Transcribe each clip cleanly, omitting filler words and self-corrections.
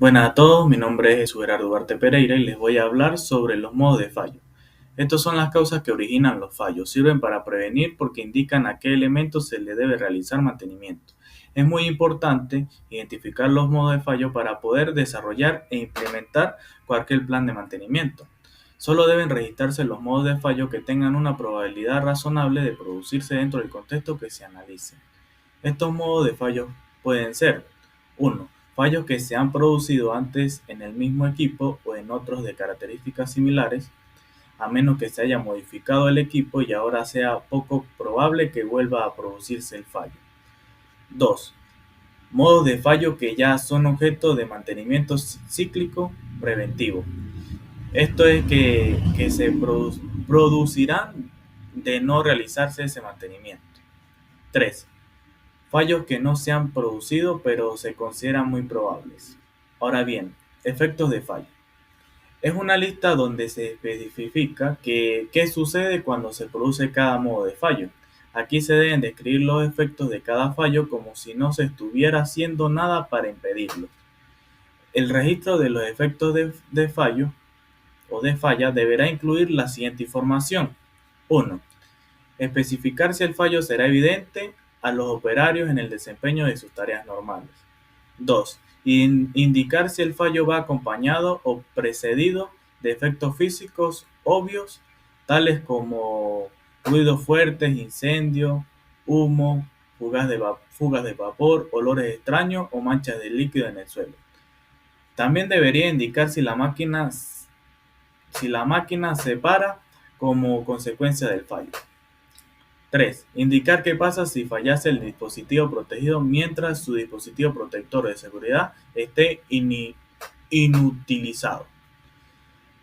Buenas a todos, mi nombre es Jesús Gerardo Duarte Pereira y les voy a hablar sobre los modos de fallo. Estas son las causas que originan los fallos. Sirven para prevenir porque indican a qué elemento se le debe realizar mantenimiento. Es muy importante identificar los modos de fallo para poder desarrollar e implementar cualquier plan de mantenimiento. Solo deben registrarse los modos de fallo que tengan una probabilidad razonable de producirse dentro del contexto que se analice. Estos modos de fallo pueden ser: 1. Fallos que se han producido antes en el mismo equipo o en otros de características similares, a menos que se haya modificado el equipo y ahora sea poco probable que vuelva a producirse el fallo. 2. Modos de fallo que ya son objeto de mantenimiento cíclico preventivo. Esto es que se producirán de no realizarse ese mantenimiento. 3. Fallos que no se han producido pero se consideran muy probables. Ahora bien, efectos de fallo. Es una lista donde se especifica qué sucede cuando se produce cada modo de fallo. Aquí se deben describir los efectos de cada fallo como si no se estuviera haciendo nada para impedirlo. El registro de los efectos de fallo o de falla deberá incluir la siguiente información. 1. Especificar si el fallo será evidente a los operarios en el desempeño de sus tareas normales. 2. Indicar si el fallo va acompañado o precedido de efectos físicos obvios, tales como ruidos fuertes, incendio, humo, fugas de vapor, olores extraños o manchas de líquido en el suelo. También debería indicar si la máquina se para como consecuencia del fallo. 3. Indicar qué pasa si fallase el dispositivo protegido mientras su dispositivo protector de seguridad esté inutilizado.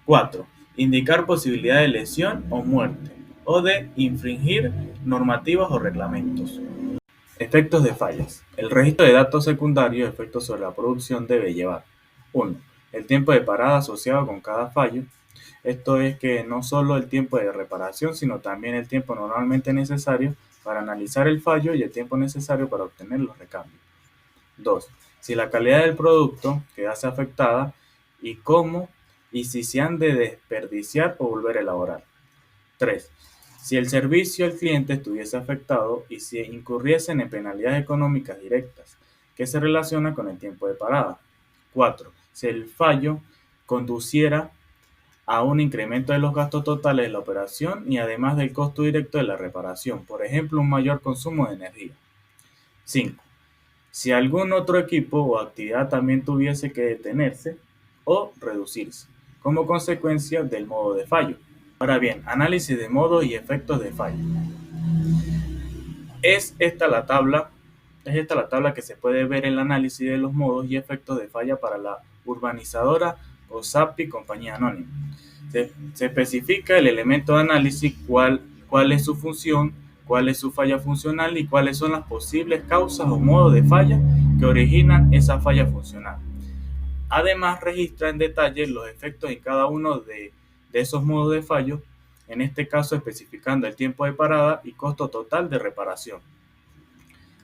4. Indicar posibilidad de lesión o muerte o de infringir normativas o reglamentos. Efectos de fallas. El registro de datos secundarios efectos sobre la producción debe llevar: 1. El tiempo de parada asociado con cada fallo. Esto es que no solo el tiempo de reparación, sino también el tiempo normalmente necesario para analizar el fallo y el tiempo necesario para obtener los recambios. 2. Si la calidad del producto quedase afectada y cómo y si se han de desperdiciar o volver a elaborar. 3. Si el servicio al cliente estuviese afectado y si incurriesen en penalidades económicas directas, que se relaciona con el tiempo de parada. 4. Si el fallo conduciera a un incremento de los gastos totales de la operación y además del costo directo de la reparación, por ejemplo, un mayor consumo de energía. 5. Si algún otro equipo o actividad también tuviese que detenerse o reducirse, como consecuencia del modo de fallo. Ahora bien, análisis de modos y efectos de fallo. Es esta la tabla que se puede ver el análisis de los modos y efectos de falla para la urbanizadora OSAPI Compañía Anónima. Se especifica el elemento de análisis, cuál es su función, cuál es su falla funcional y cuáles son las posibles causas o modos de falla que originan esa falla funcional. Además, registra en detalle los efectos en cada uno de esos modos de fallo, en este caso especificando el tiempo de parada y costo total de reparación.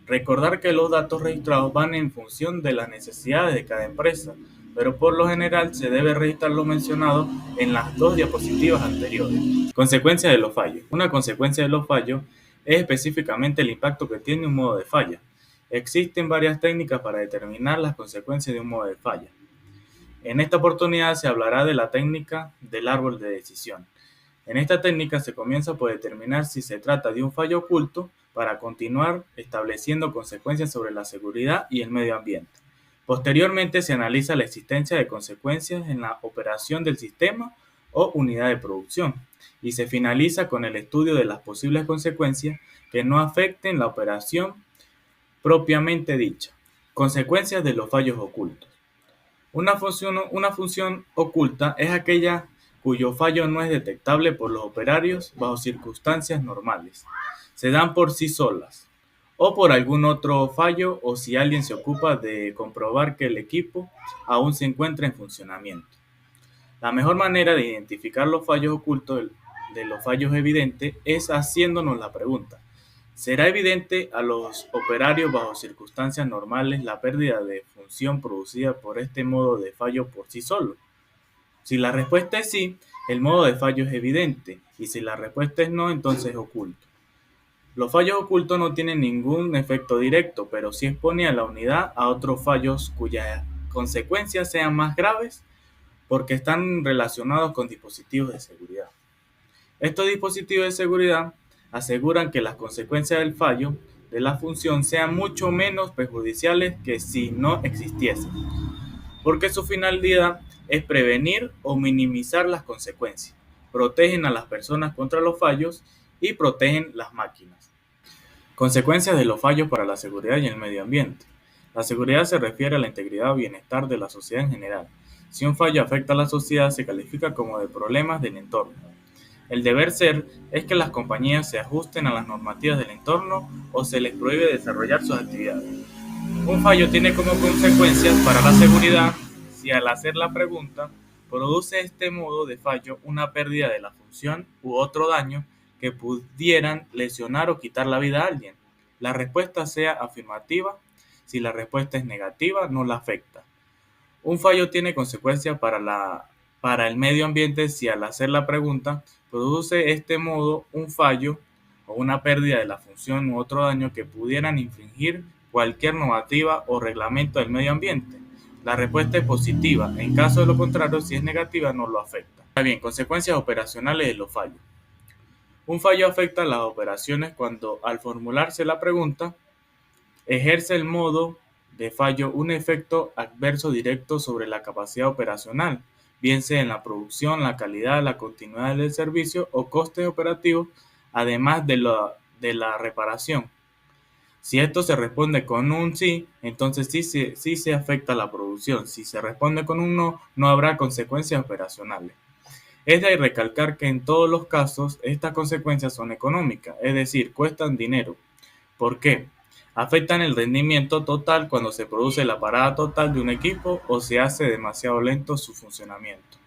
Recordar que los datos registrados van en función de las necesidades de cada empresa, pero por lo general se debe registrar lo mencionado en las dos diapositivas anteriores. Consecuencias de los fallos. Una consecuencia de los fallos es específicamente el impacto que tiene un modo de falla. Existen varias técnicas para determinar las consecuencias de un modo de falla. En esta oportunidad se hablará de la técnica del árbol de decisión. En esta técnica se comienza por determinar si se trata de un fallo oculto para continuar estableciendo consecuencias sobre la seguridad y el medio ambiente. Posteriormente se analiza la existencia de consecuencias en la operación del sistema o unidad de producción y se finaliza con el estudio de las posibles consecuencias que no afecten la operación propiamente dicha. Consecuencias de los fallos ocultos. Una función oculta es aquella cuyo fallo no es detectable por los operarios bajo circunstancias normales. Se dan por sí solas o por algún otro fallo o si alguien se ocupa de comprobar que el equipo aún se encuentra en funcionamiento. La mejor manera de identificar los fallos ocultos de los fallos evidentes es haciéndonos la pregunta: Será evidente a los operarios bajo circunstancias normales la pérdida de función producida por este modo de fallo por sí solo. Si la respuesta es sí, el modo de fallo es evidente, y si la respuesta es no, entonces es oculto. Los fallos ocultos no tienen ningún efecto directo, pero sí expone a la unidad a otros fallos cuyas consecuencias sean más graves porque están relacionados con dispositivos de seguridad. Estos dispositivos de seguridad aseguran que las consecuencias del fallo de la función sean mucho menos perjudiciales que si no existiesen, porque su finalidad es prevenir o minimizar las consecuencias, protegen a las personas contra los fallos y protegen las máquinas. Consecuencias de los fallos para la seguridad y el medio ambiente. La seguridad se refiere a la integridad o bienestar de la sociedad en general. Si un fallo afecta a la sociedad, se califica como de problemas del entorno. El deber ser es que las compañías se ajusten a las normativas del entorno o se les prohíbe desarrollar sus actividades. Un fallo tiene como consecuencias para la seguridad si al hacer la pregunta produce este modo de fallo una pérdida de la función u otro daño que pudieran lesionar o quitar la vida a alguien. La respuesta sea afirmativa. Si la respuesta es negativa, no la afecta. Un fallo tiene consecuencias para el medio ambiente si al hacer la pregunta produce este modo un fallo o una pérdida de la función u otro daño que pudieran infringir cualquier normativa o reglamento del medio ambiente. La respuesta es positiva. En caso de lo contrario, si es negativa, no lo afecta. Bien, consecuencias operacionales de los fallos. Un fallo afecta a las operaciones cuando, al formularse la pregunta, ejerce el modo de fallo un efecto adverso directo sobre la capacidad operacional, bien sea en la producción, la calidad, la continuidad del servicio o costes operativos, además de la reparación. Si esto se responde con un sí, entonces sí se afecta la producción. Si se responde con un no, no habrá consecuencias operacionales. Es de recalcar que en todos los casos estas consecuencias son económicas, es decir, cuestan dinero. ¿Por qué? Afectan el rendimiento total cuando se produce la parada total de un equipo o se hace demasiado lento su funcionamiento.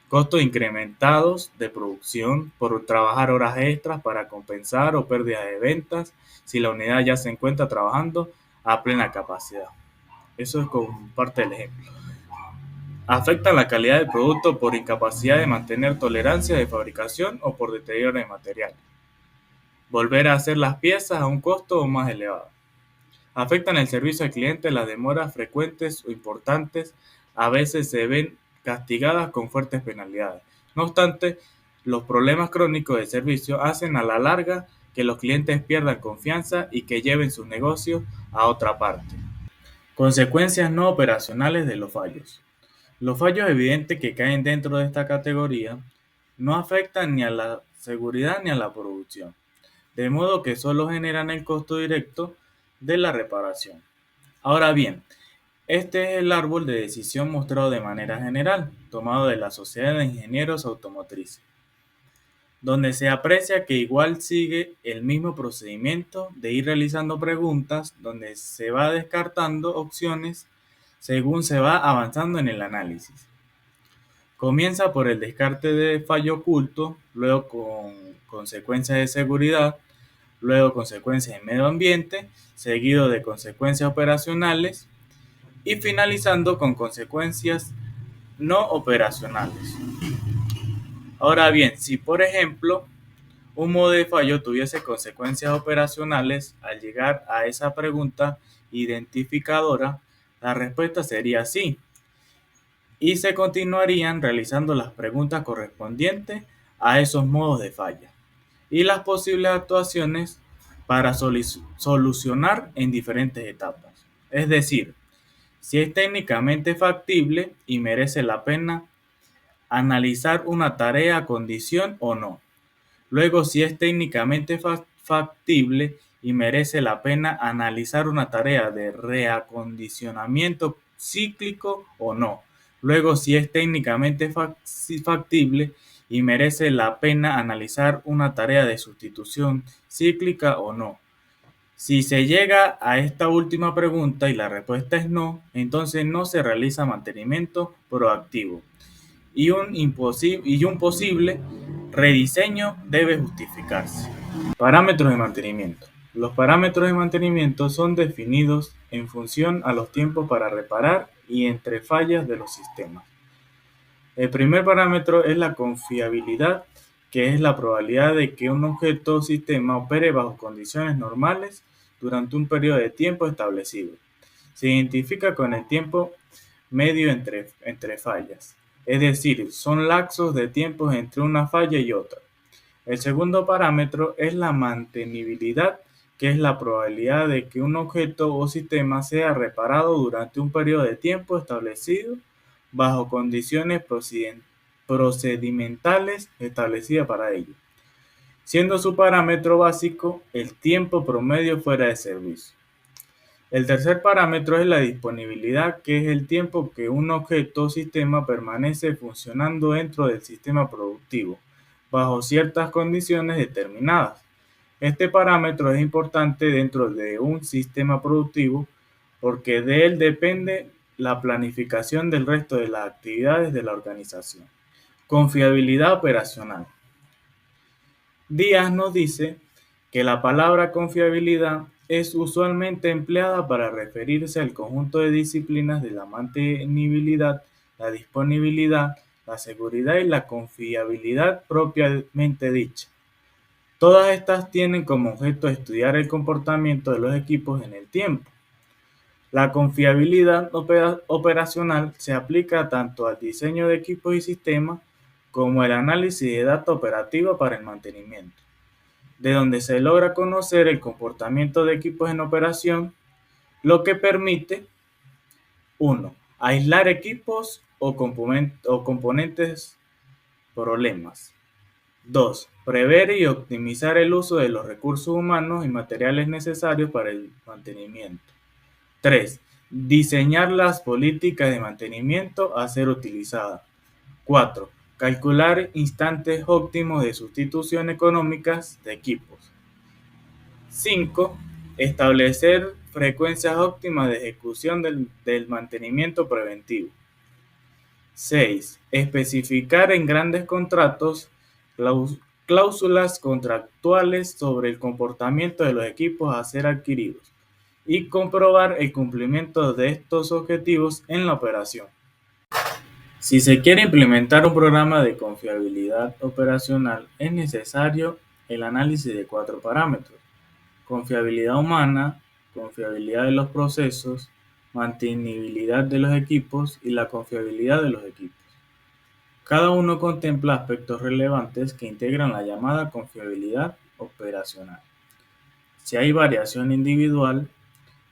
Costos incrementados de producción por trabajar horas extras para compensar o pérdida de ventas si la unidad ya se encuentra trabajando a plena capacidad. Eso es como parte del ejemplo. Afectan la calidad del producto por incapacidad de mantener tolerancia de fabricación o por deterioro de material. Volver a hacer las piezas a un costo más elevado. Afectan el servicio al cliente. Las demoras frecuentes o importantes a veces se ven castigadas con fuertes penalidades. No obstante, los problemas crónicos de servicio hacen a la larga que los clientes pierdan confianza y que lleven sus negocios a otra parte. Consecuencias no operacionales de los fallos. Los fallos evidentes que caen dentro de esta categoría no afectan ni a la seguridad ni a la producción, de modo que solo generan el costo directo de la reparación. Ahora bien, este es el árbol de decisión mostrado de manera general, tomado de la Sociedad de Ingenieros Automotrices, donde se aprecia que igual sigue el mismo procedimiento de ir realizando preguntas, donde se va descartando opciones según se va avanzando en el análisis. Comienza por el descarte de fallo oculto, luego con consecuencias de seguridad, luego consecuencias de medio ambiente, seguido de consecuencias operacionales y finalizando con consecuencias no operacionales. Ahora bien, si por ejemplo un modo de fallo tuviese consecuencias operacionales, al llegar a esa pregunta identificadora, la respuesta sería sí, y se continuarían realizando las preguntas correspondientes a esos modos de falla y las posibles actuaciones para solucionar en diferentes etapas. Es decir, si es técnicamente factible y merece la pena analizar una tarea a condición o no. Luego, si es técnicamente factible y merece la pena analizar una tarea de reacondicionamiento cíclico o no. Luego, si es técnicamente factible y merece la pena analizar una tarea de sustitución cíclica o no. Si se llega a esta última pregunta y la respuesta es no, entonces no se realiza mantenimiento proactivo y un posible rediseño debe justificarse. Parámetros de mantenimiento. Los parámetros de mantenimiento son definidos en función a los tiempos para reparar y entre fallas de los sistemas. El primer parámetro es la confiabilidad, que es la probabilidad de que un objeto o sistema opere bajo condiciones normales durante un periodo de tiempo establecido. Se identifica con el tiempo medio entre fallas, es decir, son lapsos de tiempo entre una falla y otra. El segundo parámetro es la mantenibilidad, que es la probabilidad de que un objeto o sistema sea reparado durante un periodo de tiempo establecido bajo condiciones procedimentales establecidas para ello, siendo su parámetro básico el tiempo promedio fuera de servicio. El tercer parámetro es la disponibilidad, que es el tiempo que un objeto o sistema permanece funcionando dentro del sistema productivo, bajo ciertas condiciones determinadas. Este parámetro es importante dentro de un sistema productivo porque de él depende la planificación del resto de las actividades de la organización. Confiabilidad operacional. Díaz nos dice que la palabra confiabilidad es usualmente empleada para referirse al conjunto de disciplinas de la mantenibilidad, la disponibilidad, la seguridad y la confiabilidad propiamente dicha. Todas estas tienen como objeto estudiar el comportamiento de los equipos en el tiempo. La confiabilidad operacional se aplica tanto al diseño de equipos y sistemas como el análisis de data operativa para el mantenimiento, de donde se logra conocer el comportamiento de equipos en operación, lo que permite: 1. Aislar equipos o componentes problemas. 2. Prever y optimizar el uso de los recursos humanos y materiales necesarios para el mantenimiento. 3. Diseñar las políticas de mantenimiento a ser utilizadas. 4. Calcular instantes óptimos de sustitución económicas de equipos. 5. Establecer frecuencias óptimas de ejecución del mantenimiento preventivo. 6. Especificar en grandes contratos cláusulas contractuales sobre el comportamiento de los equipos a ser adquiridos y comprobar el cumplimiento de estos objetivos en la operación. Si se quiere implementar un programa de confiabilidad operacional, es necesario el análisis de 4 parámetros: confiabilidad humana, confiabilidad de los procesos, mantenibilidad de los equipos y la confiabilidad de los equipos. Cada uno contempla aspectos relevantes que integran la llamada confiabilidad operacional. Si hay variación individual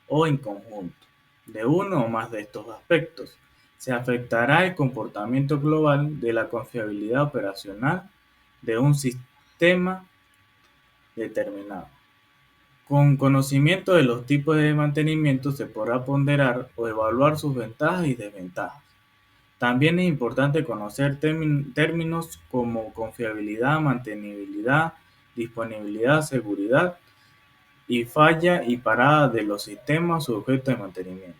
o en conjunto de uno o más de estos aspectos, se afectará el comportamiento global de la confiabilidad operacional de un sistema determinado. Con conocimiento de los tipos de mantenimiento se podrá ponderar o evaluar sus ventajas y desventajas. También es importante conocer términos como confiabilidad, mantenibilidad, disponibilidad, seguridad y falla y parada de los sistemas sujetos de mantenimiento.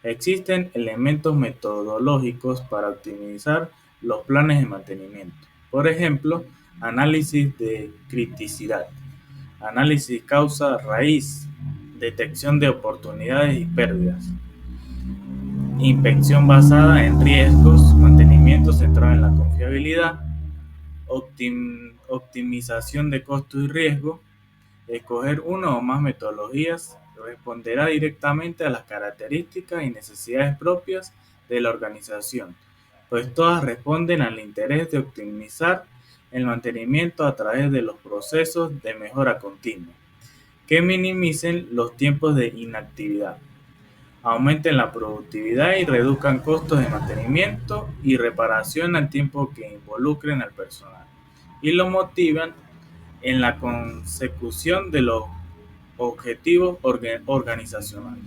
Existen elementos metodológicos para optimizar los planes de mantenimiento. Por ejemplo, análisis de criticidad, análisis causa-raíz, detección de oportunidades y pérdidas, inspección basada en riesgos, mantenimiento centrado en la confiabilidad, optimización de costos y riesgo. Escoger una o más metodologías responderá directamente a las características y necesidades propias de la organización, pues todas responden al interés de optimizar el mantenimiento a través de los procesos de mejora continua, que minimicen los tiempos de inactividad, aumenten la productividad y reduzcan costos de mantenimiento y reparación al tiempo que involucren al personal y lo motivan en la consecución de los objetivos organizacionales.